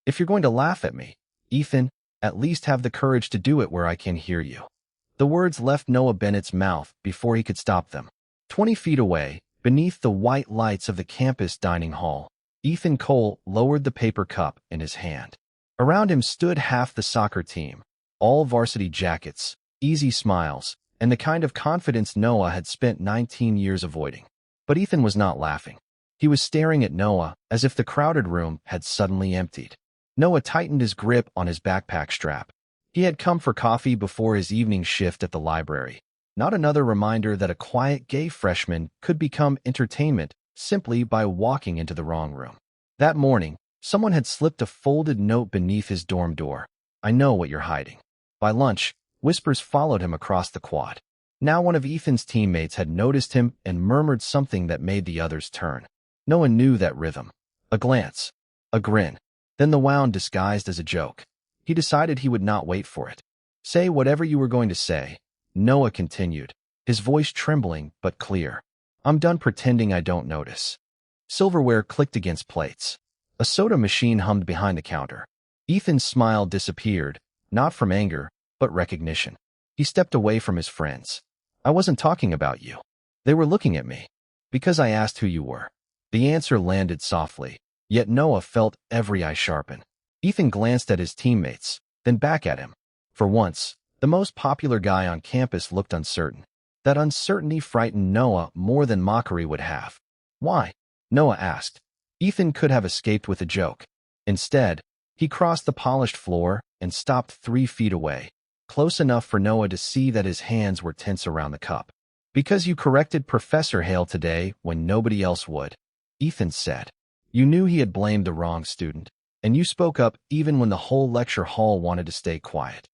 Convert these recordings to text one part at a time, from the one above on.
If you're going to laugh at me, Ethan, at least have the courage to do it where I can hear you." The words left Noah Bennett's mouth before he could stop them. 20 feet away, beneath the white lights of the campus dining hall, Ethan Cole lowered the paper cup in his hand. Around him stood half the soccer team, all varsity jackets, easy smiles, and the kind of confidence Noah had spent 19 years avoiding. But Ethan was not laughing. He was staring at Noah as if the crowded room had suddenly emptied. Noah tightened his grip on his backpack strap. He had come for coffee before his evening shift at the library. Not another reminder that a quiet gay freshman could become entertainment simply by walking into the wrong room. That morning, someone had slipped a folded note beneath his dorm door. "I know what you're hiding." By lunch, whispers followed him across the quad. Now one of Ethan's teammates had noticed him and murmured something that made the others turn. Noah knew that rhythm. A glance. A grin. Then the wound disguised as a joke. He decided he would not wait for it. "Say whatever you were going to say," Noah continued, his voice trembling but clear. "I'm done pretending I don't notice." Silverware clicked against plates. A soda machine hummed behind the counter. Ethan's smile disappeared, not from anger, but recognition. He stepped away from his friends. "I wasn't talking about you. They were looking at me. Because I asked who you were." The answer landed softly, yet Noah felt every eye sharpen. Ethan glanced at his teammates, then back at him. For once, the most popular guy on campus looked uncertain. That uncertainty frightened Noah more than mockery would have. "Why?" Noah asked. Ethan could have escaped with a joke. Instead, he crossed the polished floor and stopped 3 feet away, close enough for Noah to see that his hands were tense around the cup. "Because you corrected Professor Hale today when nobody else would," Ethan said. "You knew he had blamed the wrong student, and you spoke up even when the whole lecture hall wanted to stay quiet."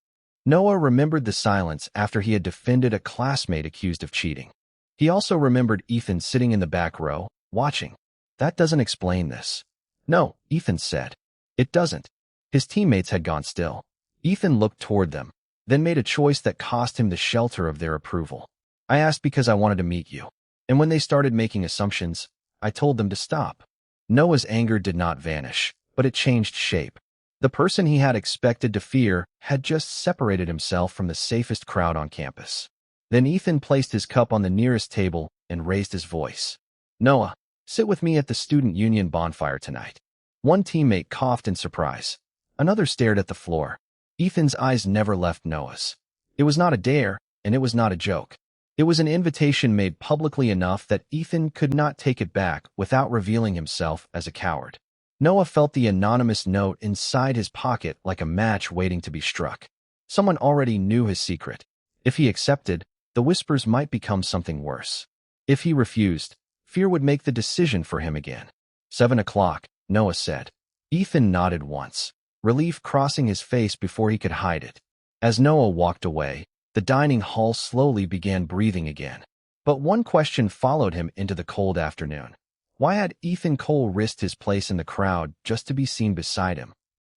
Noah remembered the silence after he had defended a classmate accused of cheating. He also remembered Ethan sitting in the back row, watching. "That doesn't explain this." "No," Ethan said. "It doesn't." His teammates had gone still. Ethan looked toward them, then made a choice that cost him the shelter of their approval. "I asked because I wanted to meet you. And when they started making assumptions, I told them to stop." Noah's anger did not vanish, but it changed shape. The person he had expected to fear had just separated himself from the safest crowd on campus. Then Ethan placed his cup on the nearest table and raised his voice. "Noah, sit with me at the student union bonfire tonight." One teammate coughed in surprise. Another stared at the floor. Ethan's eyes never left Noah's. It was not a dare, and it was not a joke. It was an invitation made publicly enough that Ethan could not take it back without revealing himself as a coward. Noah felt the anonymous note inside his pocket like a match waiting to be struck. Someone already knew his secret. If he accepted, the whispers might become something worse. If he refused, fear would make the decision for him again. 7 o'clock, Noah said. Ethan nodded once, relief crossing his face before he could hide it. As Noah walked away, the dining hall slowly began breathing again. But one question followed him into the cold afternoon. Why had Ethan Cole risked his place in the crowd just to be seen beside him?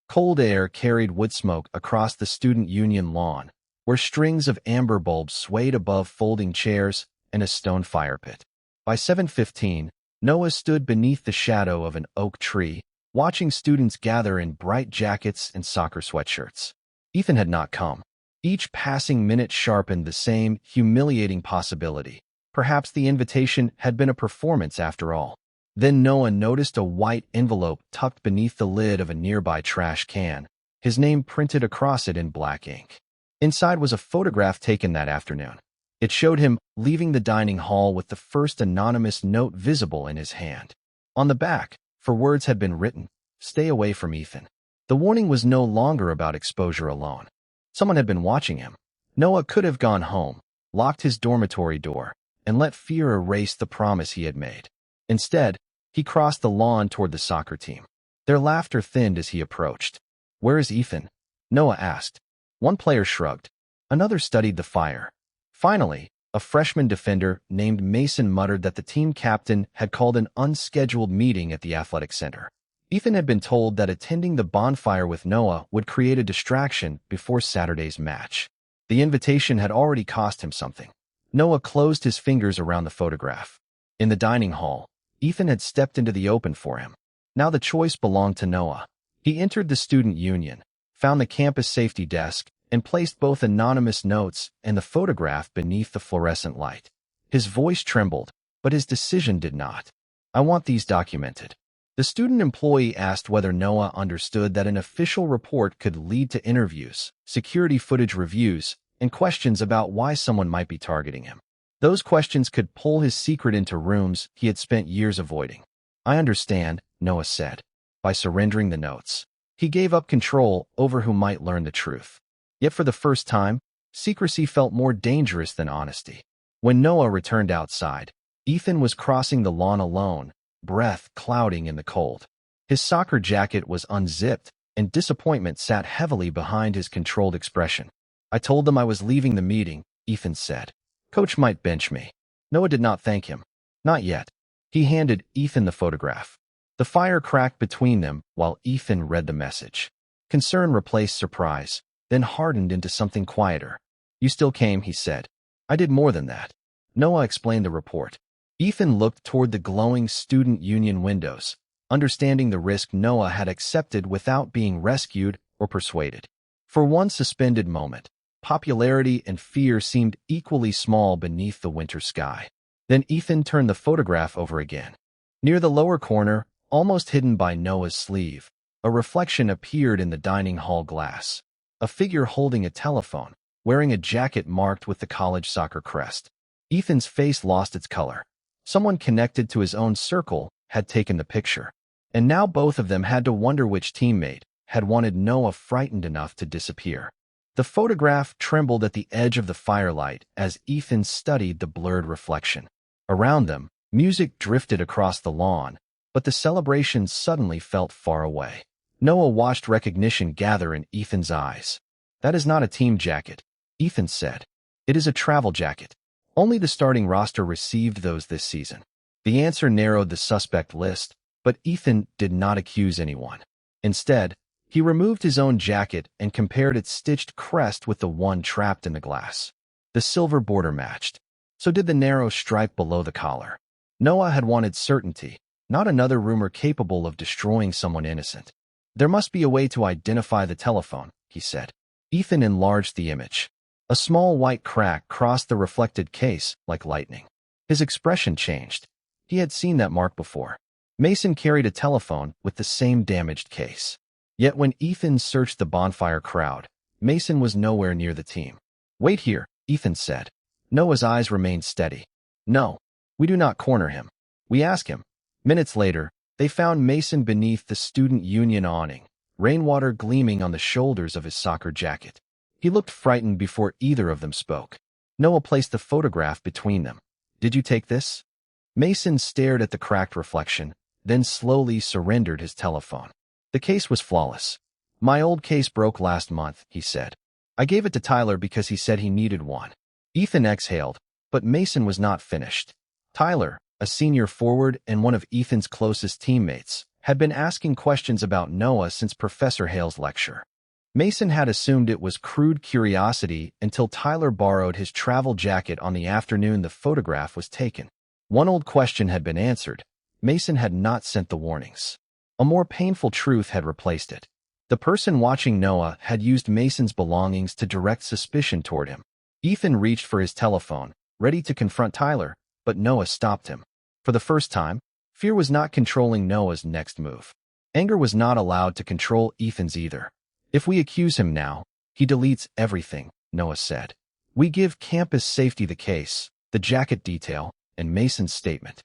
Cold air carried wood smoke across the student union lawn, where strings of amber bulbs swayed above folding chairs and a stone fire pit. By 7:15, Noah stood beneath the shadow of an oak tree, watching students gather in bright jackets and soccer sweatshirts. Ethan had not come. Each passing minute sharpened the same humiliating possibility. Perhaps the invitation had been a performance after all. Then Noah noticed a white envelope tucked beneath the lid of a nearby trash can, his name printed across it in black ink. Inside was a photograph taken that afternoon. It showed him leaving the dining hall with the first anonymous note visible in his hand. On the back, 4 words had been written, "Stay away from Ethan." The warning was no longer about exposure alone. Someone had been watching him. Noah could have gone home, locked his dormitory door, and let fear erase the promise he had made. Instead, he crossed the lawn toward the soccer team. Their laughter thinned as he approached. "Where is Ethan?" Noah asked. One player shrugged. Another studied the fire. Finally, a freshman defender named Mason muttered that the team captain had called an unscheduled meeting at the athletic center. Ethan had been told that attending the bonfire with Noah would create a distraction before Saturday's match. The invitation had already cost him something. Noah closed his fingers around the photograph. In the dining hall, Ethan had stepped into the open for him. Now the choice belonged to Noah. He entered the student union, found the campus safety desk, and placed both anonymous notes and the photograph beneath the fluorescent light. His voice trembled, but his decision did not. "I want these documented." The student employee asked whether Noah understood that an official report could lead to interviews, security footage reviews, and questions about why someone might be targeting him. Those questions could pull his secret into rooms he had spent years avoiding. "I understand," Noah said. By surrendering the notes, he gave up control over who might learn the truth. Yet for the first time, secrecy felt more dangerous than honesty. When Noah returned outside, Ethan was crossing the lawn alone, breath clouding in the cold. His soccer jacket was unzipped, and disappointment sat heavily behind his controlled expression. "I told them I was leaving the meeting," Ethan said. "Coach might bench me." Noah did not thank him. Not yet. He handed Ethan the photograph. The fire cracked between them while Ethan read the message. Concern replaced surprise, then hardened into something quieter. "You still came," he said. "I did more than that." Noah explained the report. Ethan looked toward the glowing student union windows, understanding the risk Noah had accepted without being rescued or persuaded. For one suspended moment, popularity and fear seemed equally small beneath the winter sky. Then Ethan turned the photograph over again. Near the lower corner, almost hidden by Noah's sleeve, a reflection appeared in the dining hall glass. A figure holding a telephone, wearing a jacket marked with the college soccer crest. Ethan's face lost its color. Someone connected to his own circle had taken the picture, and now both of them had to wonder which teammate had wanted Noah frightened enough to disappear. The photograph trembled at the edge of the firelight as Ethan studied the blurred reflection. Around them, music drifted across the lawn, but the celebration suddenly felt far away. Noah watched recognition gather in Ethan's eyes. "That is not a team jacket," Ethan said. "It is a travel jacket. Only the starting roster received those this season." The answer narrowed the suspect list, but Ethan did not accuse anyone. Instead, he removed his own jacket and compared its stitched crest with the one trapped in the glass. The silver border matched. So did the narrow stripe below the collar. Noah had wanted certainty, not another rumor capable of destroying someone innocent. "There must be a way to identify the telephone," he said. Ethan enlarged the image. A small white crack crossed the reflected case like lightning. His expression changed. He had seen that mark before. Mason carried a telephone with the same damaged case. Yet when Ethan searched the bonfire crowd, Mason was nowhere near the team. "Wait here," Ethan said. Noah's eyes remained steady. "No, we do not corner him. We ask him." Minutes later, they found Mason beneath the student union awning, rainwater gleaming on the shoulders of his soccer jacket. He looked frightened before either of them spoke. Noah placed the photograph between them. "Did you take this?" Mason stared at the cracked reflection, then slowly surrendered his telephone. The case was flawless. "My old case broke last month," he said. "I gave it to Tyler because he said he needed one." Ethan exhaled, but Mason was not finished. Tyler, a senior forward and one of Ethan's closest teammates, had been asking questions about Noah since Professor Hale's lecture. Mason had assumed it was crude curiosity until Tyler borrowed his travel jacket on the afternoon the photograph was taken. One old question had been answered. Mason had not sent the warnings. A more painful truth had replaced it. The person watching Noah had used Mason's belongings to direct suspicion toward him. Ethan reached for his telephone, ready to confront Tyler, but Noah stopped him. For the first time, fear was not controlling Noah's next move. Anger was not allowed to control Ethan's either. "If we accuse him now, he deletes everything," Noah said. "We give campus safety the case, the jacket detail, and Mason's statement."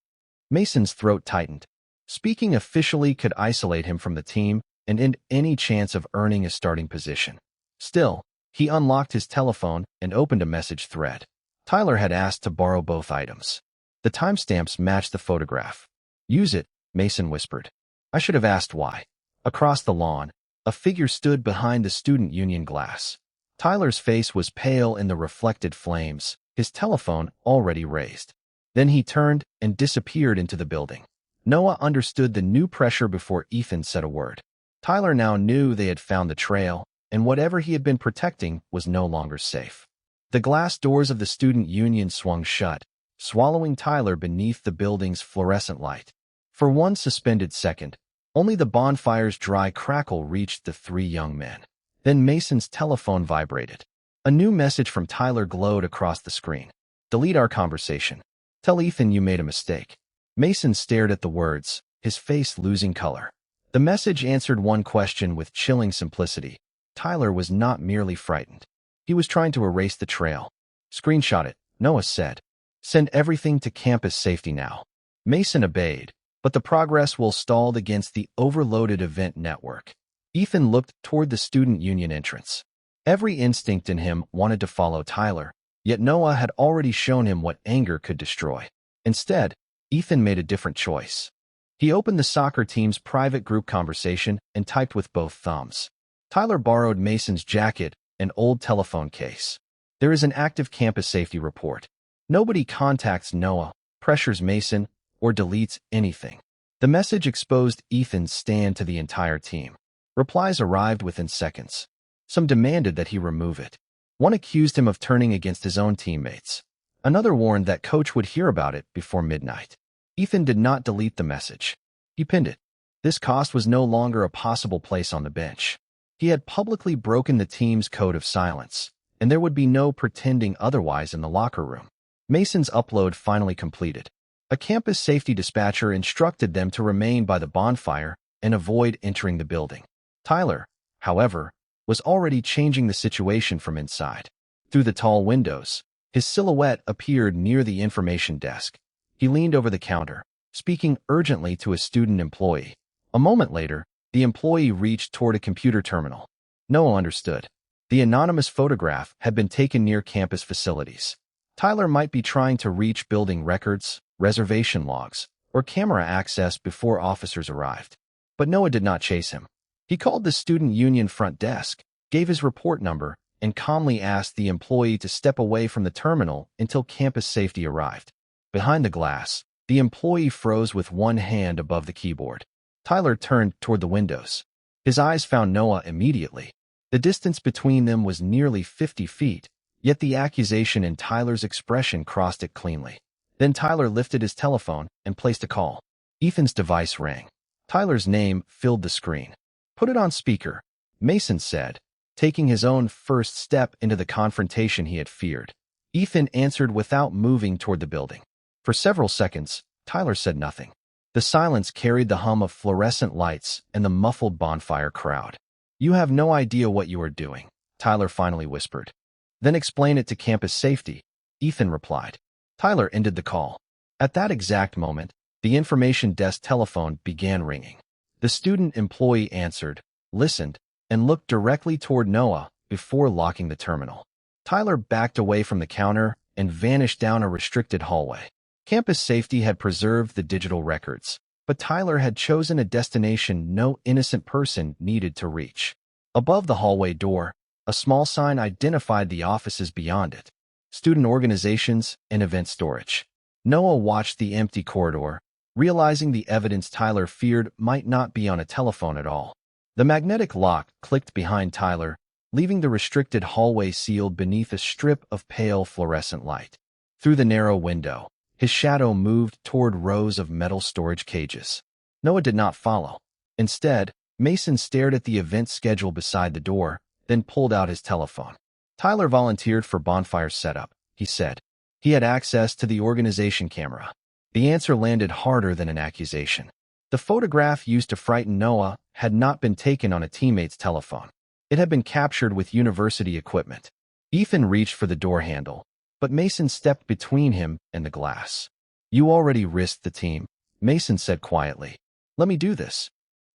Mason's throat tightened. Speaking officially could isolate him from the team and end any chance of earning a starting position. Still, he unlocked his telephone and opened a message thread. Tyler had asked to borrow both items. The timestamps matched the photograph. "Use it," Mason whispered. "I should have asked why." Across the lawn, a figure stood behind the student union glass. Tyler's face was pale in the reflected flames, his telephone already raised. Then he turned and disappeared into the building. Noah understood the new pressure before Ethan said a word. Tyler now knew they had found the trail, and whatever he had been protecting was no longer safe. The glass doors of the student union swung shut, swallowing Tyler beneath the building's fluorescent light. For one suspended second, Only the bonfire's dry crackle reached the three young men. Then Mason's telephone vibrated. A new message from Tyler glowed across the screen. "Delete our conversation. Tell Ethan you made a mistake." Mason stared at the words, his face losing color. The message answered one question with chilling simplicity. Tyler was not merely frightened. He was trying to erase the trail. "Screenshot it," Noah said. "Send everything to campus safety now." Mason obeyed, but the progress will stalled against the overloaded event network. Ethan looked toward the student union entrance. Every instinct in him wanted to follow Tyler, yet Noah had already shown him what anger could destroy. Instead, Ethan made a different choice. He opened the soccer team's private group conversation and typed with both thumbs. Tyler borrowed Mason's jacket and old telephone case. "There is an active campus safety report. Nobody contacts Noah, pressures Mason, or deletes anything." The message exposed Ethan's stand to the entire team. Replies arrived within seconds. Some demanded that he remove it. One accused him of turning against his own teammates. Another warned that coach would hear about it before midnight. Ethan did not delete the message. He pinned it. This cost was no longer a possible place on the bench. He had publicly broken the team's code of silence, and there would be no pretending otherwise in the locker room. Mason's upload finally completed. A campus safety dispatcher instructed them to remain by the bonfire and avoid entering the building. Tyler, however, was already changing the situation from inside. Through the tall windows, his silhouette appeared near the information desk. He leaned over the counter, speaking urgently to a student employee. A moment later, the employee reached toward a computer terminal. Noah understood. The anonymous photograph had been taken near campus facilities. Tyler might be trying to reach building records, reservation logs, or camera access before officers arrived. But Noah did not chase him. He called the student union front desk, gave his report number, and calmly asked the employee to step away from the terminal until campus safety arrived. Behind the glass, the employee froze with one hand above the keyboard. Tyler turned toward the windows. His eyes found Noah immediately. The distance between them was nearly 50 feet, yet the accusation in Tyler's expression crossed it cleanly. Then Tyler lifted his telephone and placed a call. Ethan's device rang. Tyler's name filled the screen. "Put it on speaker," Mason said, taking his own first step into the confrontation he had feared. Ethan answered without moving toward the building. For several seconds, Tyler said nothing. The silence carried the hum of fluorescent lights and the muffled bonfire crowd. "You have no idea what you are doing," Tyler finally whispered. "Then explain it to campus safety," Ethan replied. Tyler ended the call. At that exact moment, the information desk telephone began ringing. The student employee answered, listened, and looked directly toward Noah before locking the terminal. Tyler backed away from the counter and vanished down a restricted hallway. Campus safety had preserved the digital records, but Tyler had chosen a destination no innocent person needed to reach. Above the hallway door, a small sign identified the offices beyond it: student organizations and event storage. Noah watched the empty corridor, realizing the evidence Tyler feared might not be on a telephone at all. The magnetic lock clicked behind Tyler, leaving the restricted hallway sealed beneath a strip of pale fluorescent light. Through the narrow window, his shadow moved toward rows of metal storage cages. Noah did not follow. Instead, Mason stared at the event schedule beside the door, then pulled out his telephone. Tyler volunteered for bonfire setup, he said. He had access to the organization camera. The answer landed harder than an accusation. The photograph used to frighten Noah had not been taken on a teammate's telephone. It had been captured with university equipment. Ethan reached for the door handle, but Mason stepped between him and the glass. "You already risked the team," Mason said quietly. "Let me do this."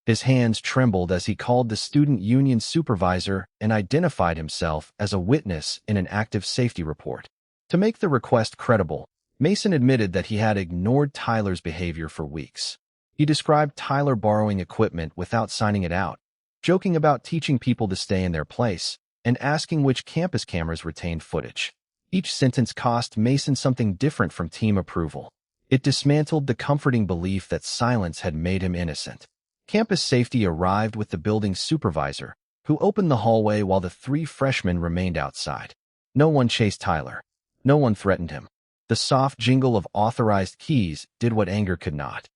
His hands trembled as he called the student union supervisor and identified himself as a witness in an active safety report. To make the request credible, Mason admitted that he had ignored Tyler's behavior for weeks. He described Tyler borrowing equipment without signing it out, joking about teaching people to stay in their place, and asking which campus cameras retained footage. Each sentence cost Mason something different from team approval. It dismantled the comforting belief that silence had made him innocent. Campus safety arrived with the building's supervisor, who opened the hallway while the three freshmen remained outside. No one chased Tyler. No one threatened him. The soft jingle of authorized keys did what anger could not.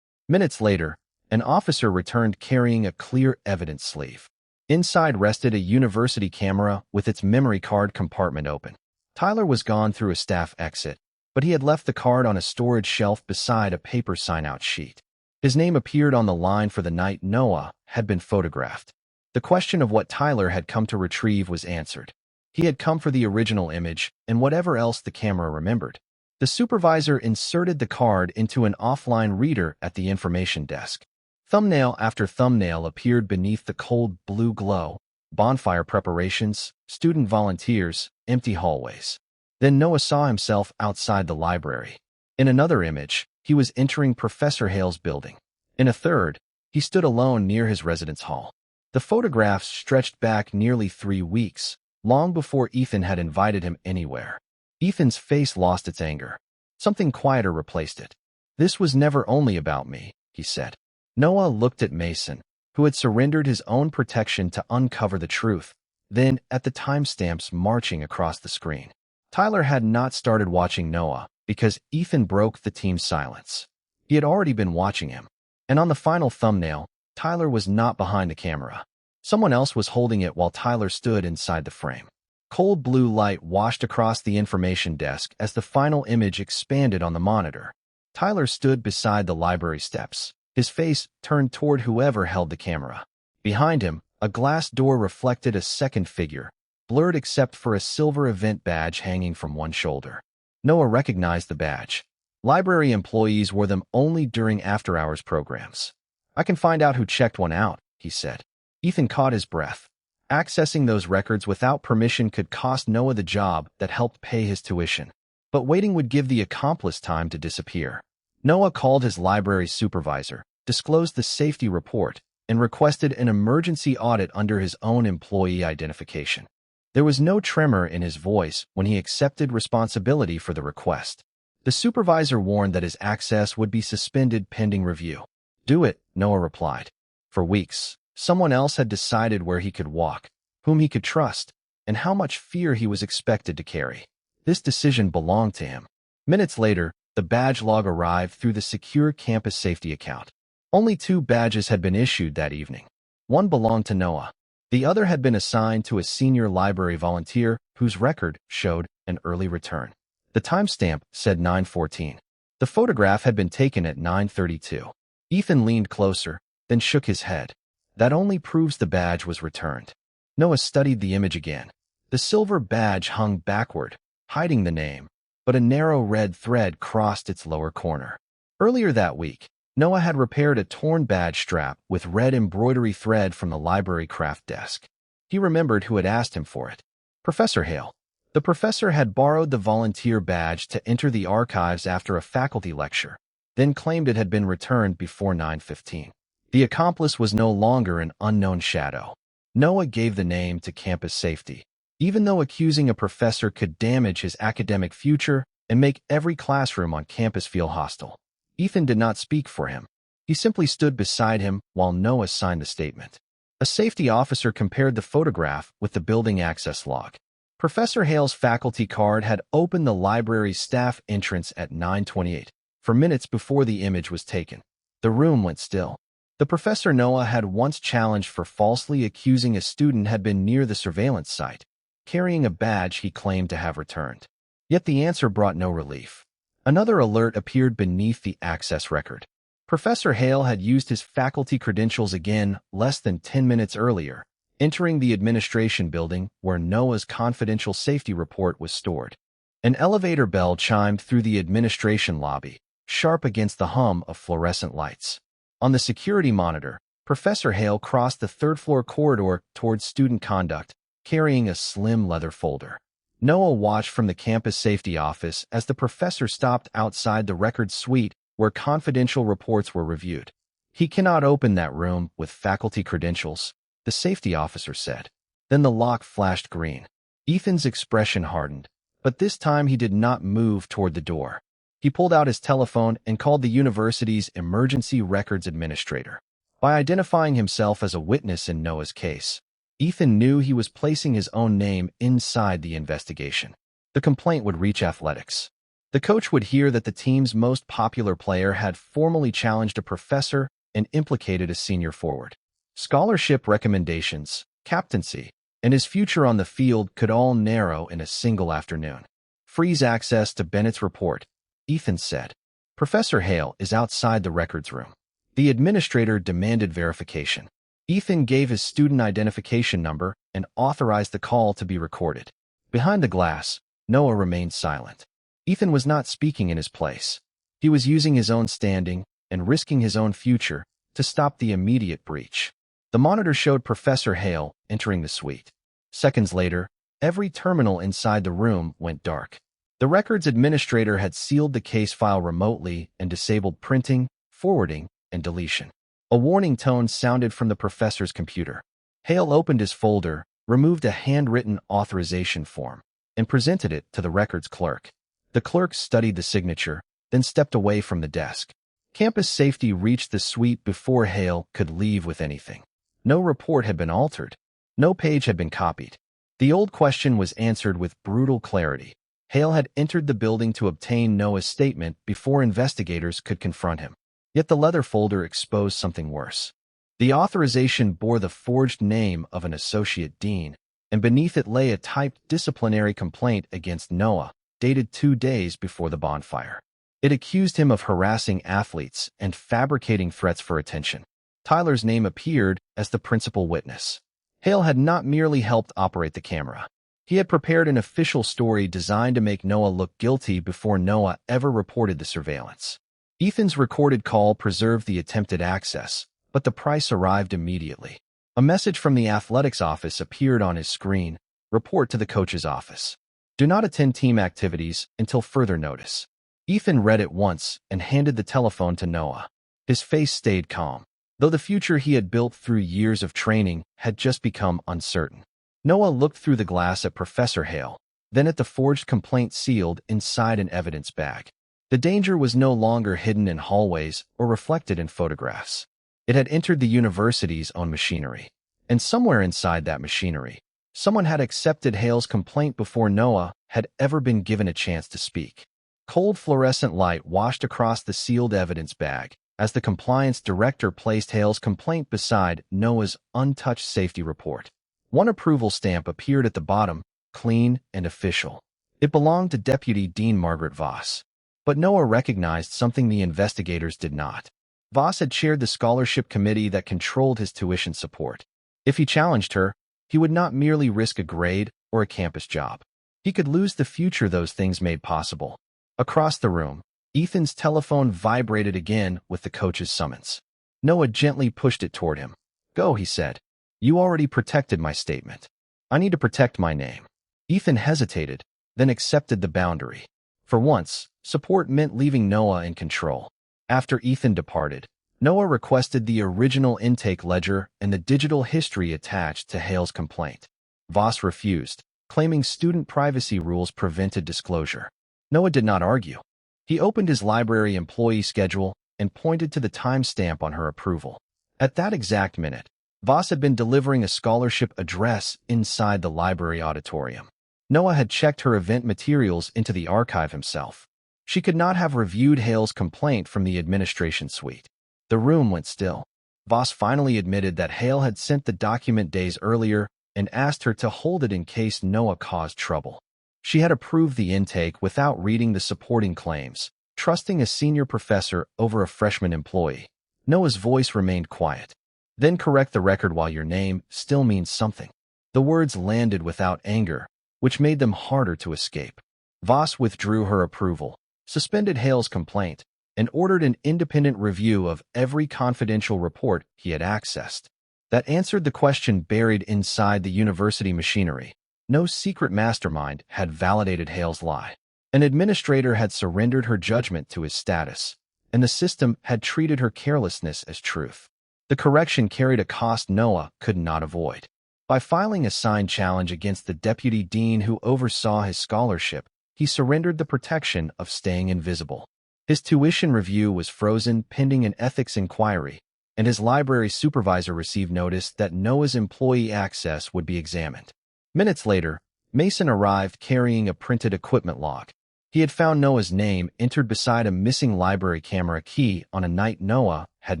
Minutes later, An officer returned carrying a clear evidence sleeve. Inside rested a university camera with its memory card compartment open. Tyler was gone through a staff exit, but he had left the card on a storage shelf beside a paper sign-out sheet. His name appeared on the line for the night Noah had been photographed. The question of what Tyler had come to retrieve was answered. He had come for the original image and whatever else the camera remembered. The supervisor inserted the card into an offline reader at the information desk. Thumbnail after thumbnail appeared beneath the cold blue glow. Bonfire preparations, student volunteers, empty hallways. Then Noah saw himself outside the library. In another image, he was entering Professor Hale's building. In a third, he stood alone near his residence hall. The photographs stretched back nearly 3 weeks, long before Ethan had invited him anywhere. Ethan's face lost its anger. Something quieter replaced it. "This was never only about me," he said. Noah looked at Mason, who had surrendered his own protection to uncover the truth, then at the timestamps marching across the screen. Tyler had not started watching Noah because Ethan broke the team's silence. He had already been watching him. And on the final thumbnail, Tyler was not behind the camera. Someone else was holding it while Tyler stood inside the frame. Cold blue light washed across the information desk as the final image expanded on the monitor. Tyler stood beside the library steps, his face turned toward whoever held the camera. Behind him, a glass door reflected a second figure, blurred except for a silver event badge hanging from one shoulder. Noah recognized the badge. Library employees wore them only during after-hours programs. "I can find out who checked one out," he said. Ethan caught his breath. Accessing those records without permission could cost Noah the job that helped pay his tuition. But waiting would give the accomplice time to disappear. Noah called his library supervisor, disclosed the safety report, and requested an emergency audit under his own employee identification. There was no tremor in his voice when he accepted responsibility for the request. The supervisor warned that his access would be suspended pending review. "Do it," Noah replied. For weeks, someone else had decided where he could walk, whom he could trust, and how much fear he was expected to carry. This decision belonged to him. Minutes later, the badge log arrived through the secure campus safety account. Only 2 badges had been issued that evening. One belonged to Noah. The other had been assigned to a senior library volunteer whose record showed an early return. The timestamp said 9:14. The photograph had been taken at 9:32. Ethan leaned closer, then shook his head. "That only proves the badge was returned." Noah studied the image again. The silver badge hung backward, hiding the name, but a narrow red thread crossed its lower corner. Earlier that week, Noah had repaired a torn badge strap with red embroidery thread from the library craft desk. He remembered who had asked him for it. Professor Hale. The professor had borrowed the volunteer badge to enter the archives after a faculty lecture, then claimed it had been returned before 9:15. The accomplice was no longer an unknown shadow. Noah gave the name to campus safety. Even though accusing a professor could damage his academic future and make every classroom on campus feel hostile, Ethan did not speak for him. He simply stood beside him while Noah signed the statement. A safety officer compared the photograph with the building access log. Professor Hale's faculty card had opened the library's staff entrance at 9:28, for minutes before the image was taken. The room went still. The professor Noah had once challenged for falsely accusing a student had been near the surveillance site, carrying a badge he claimed to have returned. Yet the answer brought no relief. Another alert appeared beneath the access record. Professor Hale had used his faculty credentials again less than 10 minutes earlier, entering the administration building where Noah's confidential safety report was stored. An elevator bell chimed through the administration lobby, sharp against the hum of fluorescent lights. On the security monitor, Professor Hale crossed the third-floor corridor towards student conduct, carrying a slim leather folder. Noah watched from the campus safety office as the professor stopped outside the records suite where confidential reports were reviewed. "He cannot open that room with faculty credentials," the safety officer said. Then the lock flashed green. Ethan's expression hardened, but this time he did not move toward the door. He pulled out his telephone and called the university's emergency records administrator. By identifying himself as a witness in Noah's case, Ethan knew he was placing his own name inside the investigation. The complaint would reach athletics. The coach would hear that the team's most popular player had formally challenged a professor and implicated a senior forward. Scholarship recommendations, captaincy, and his future on the field could all narrow in a single afternoon. Freeze access to Bennett's report, Ethan said. Professor Hale is outside the records room. The administrator demanded verification. Ethan gave his student identification number and authorized the call to be recorded. Behind the glass, Noah remained silent. Ethan was not speaking in his place. He was using his own standing and risking his own future to stop the immediate breach. The monitor showed Professor Hale entering the suite. Seconds later, every terminal inside the room went dark. The records administrator had sealed the case file remotely and disabled printing, forwarding, and deletion. A warning tone sounded from the professor's computer. Hale opened his folder, removed a handwritten authorization form, and presented it to the records clerk. The clerk studied the signature, then stepped away from the desk. Campus safety reached the suite before Hale could leave with anything. No report had been altered. No page had been copied. The old question was answered with brutal clarity. Hale had entered the building to obtain Noah's statement before investigators could confront him. Yet the leather folder exposed something worse. The authorization bore the forged name of an associate dean, and beneath it lay a typed disciplinary complaint against Noah, dated 2 days before the bonfire. It accused him of harassing athletes and fabricating threats for attention. Tyler's name appeared as the principal witness. Hale had not merely helped operate the camera. He had prepared an official story designed to make Noah look guilty before Noah ever reported the surveillance. Ethan's recorded call preserved the attempted access, but the price arrived immediately. A message from the athletics office appeared on his screen. Report to the coach's office. Do not attend team activities until further notice. Ethan read it once and handed the telephone to Noah. His face stayed calm, though the future he had built through years of training had just become uncertain. Noah looked through the glass at Professor Hale, then at the forged complaint sealed inside an evidence bag. The danger was no longer hidden in hallways or reflected in photographs. It had entered the university's own machinery. And somewhere inside that machinery, someone had accepted Hale's complaint before Noah had ever been given a chance to speak. Cold fluorescent light washed across the sealed evidence bag as the compliance director placed Hale's complaint beside Noah's untouched safety report. One approval stamp appeared at the bottom, clean and official. It belonged to Deputy Dean Margaret Voss. But Noah recognized something the investigators did not. Voss had chaired the scholarship committee that controlled his tuition support. If he challenged her, he would not merely risk a grade or a campus job. He could lose the future those things made possible. Across the room, Ethan's telephone vibrated again with the coach's summons. Noah gently pushed it toward him. Go, he said. You already protected my statement. I need to protect my name. Ethan hesitated, then accepted the boundary. For once, support meant leaving Noah in control. After Ethan departed, Noah requested the original intake ledger and the digital history attached to Hale's complaint. Voss refused, claiming student privacy rules prevented disclosure. Noah did not argue. He opened his library employee schedule and pointed to the timestamp on her approval. At that exact minute, Voss had been delivering a scholarship address inside the library auditorium. Noah had checked her event materials into the archive himself. She could not have reviewed Hale's complaint from the administration suite. The room went still. Voss finally admitted that Hale had sent the document days earlier and asked her to hold it in case Noah caused trouble. She had approved the intake without reading the supporting claims, trusting a senior professor over a freshman employee. Noah's voice remained quiet. Then correct the record while your name still means something. The words landed without anger, which made them harder to escape. Voss withdrew her approval, suspended Hale's complaint, and ordered an independent review of every confidential report he had accessed. That answered the question buried inside the university machinery. No secret mastermind had validated Hale's lie. An administrator had surrendered her judgment to his status, and the system had treated her carelessness as truth. The correction carried a cost Noah could not avoid. By filing a signed challenge against the deputy dean who oversaw his scholarship, he surrendered the protection of staying invisible. His tuition review was frozen pending an ethics inquiry, and his library supervisor received notice that Noah's employee access would be examined. Minutes later, Mason arrived carrying a printed equipment log. He had found Noah's name entered beside a missing library camera key on a night Noah had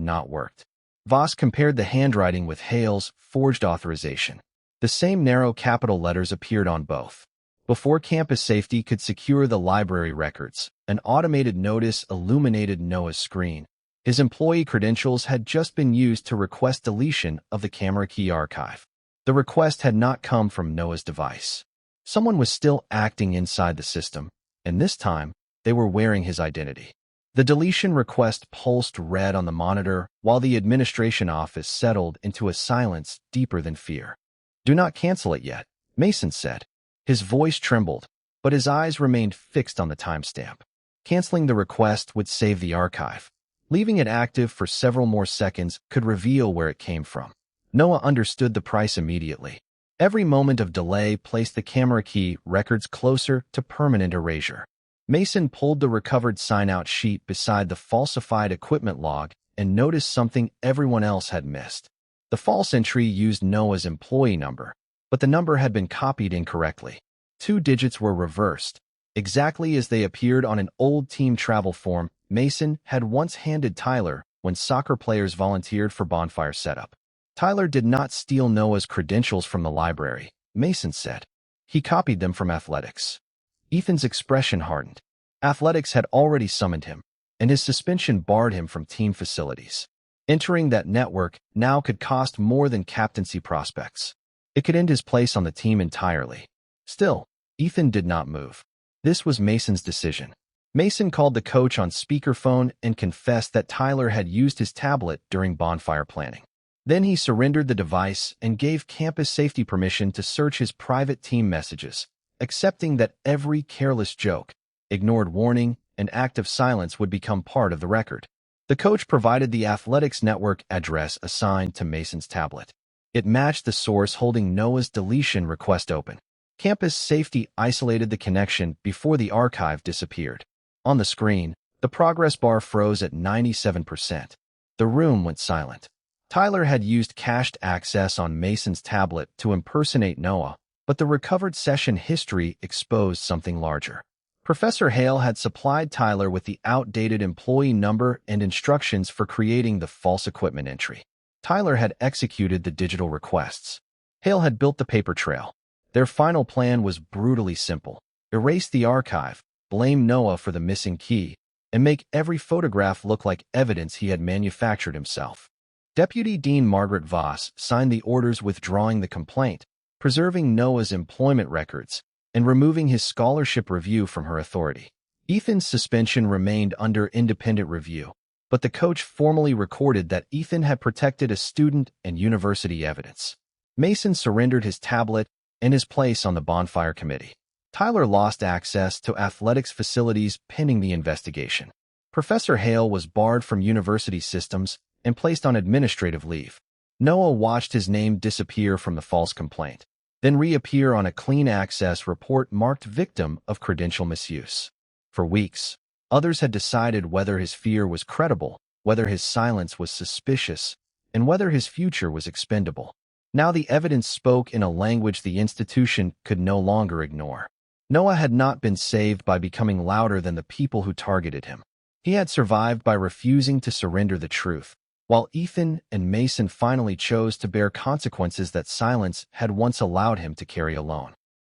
not worked. Voss compared the handwriting with Hale's forged authorization. The same narrow capital letters appeared on both. Before campus safety could secure the library records, an automated notice illuminated Noah's screen. His employee credentials had just been used to request deletion of the camera key archive. The request had not come from Noah's device. Someone was still acting inside the system, and this time, they were wearing his identity. The deletion request pulsed red on the monitor while the administration office settled into a silence deeper than fear. "Do not cancel it yet," Mason said. His voice trembled, but his eyes remained fixed on the timestamp. Canceling the request would save the archive. Leaving it active for several more seconds could reveal where it came from. Noah understood the price immediately. Every moment of delay placed the camera key records closer to permanent erasure. Mason pulled the recovered sign-out sheet beside the falsified equipment log and noticed something everyone else had missed. The false entry used Noah's employee number, but the number had been copied incorrectly. 2 digits were reversed, exactly as they appeared on an old team travel form Mason had once handed Tyler when soccer players volunteered for bonfire setup. Tyler did not steal Noah's credentials from the library, Mason said. He copied them from athletics. Ethan's expression hardened. Athletics had already summoned him, and his suspension barred him from team facilities. Entering that network now could cost more than captaincy prospects. It could end his place on the team entirely. Still, Ethan did not move. This was Mason's decision. Mason called the coach on speakerphone and confessed that Tyler had used his tablet during bonfire planning. Then he surrendered the device and gave campus safety permission to search his private team messages, accepting that every careless joke, ignored warning, and act of silence would become part of the record. The coach provided the athletics network address assigned to Mason's tablet. It matched the source holding Noah's deletion request open. Campus safety isolated the connection before the archive disappeared. On the screen, the progress bar froze at 97%. The room went silent. Tyler had used cached access on Mason's tablet to impersonate Noah, but the recovered session history exposed something larger. Professor Hale had supplied Tyler with the outdated employee number and instructions for creating the false equipment entry. Tyler had executed the digital requests. Hale had built the paper trail. Their final plan was brutally simple: erase the archive, blame Noah for the missing key, and make every photograph look like evidence he had manufactured himself. Deputy Dean Margaret Voss signed the orders withdrawing the complaint, preserving Noah's employment records, and removing his scholarship review from her authority. Ethan's suspension remained under independent review, but the coach formally recorded that Ethan had protected a student and university evidence. Mason surrendered his tablet and his place on the bonfire committee. Tyler lost access to athletics facilities pending the investigation. Professor Hale was barred from university systems and placed on administrative leave. Noah watched his name disappear from the false complaint, then reappear on a clean access report marked victim of credential misuse. For weeks, others had decided whether his fear was credible, whether his silence was suspicious, and whether his future was expendable. Now the evidence spoke in a language the institution could no longer ignore. Noah had not been saved by becoming louder than the people who targeted him. He had survived by refusing to surrender the truth, while Ethan and Mason finally chose to bear consequences that silence had once allowed him to carry alone.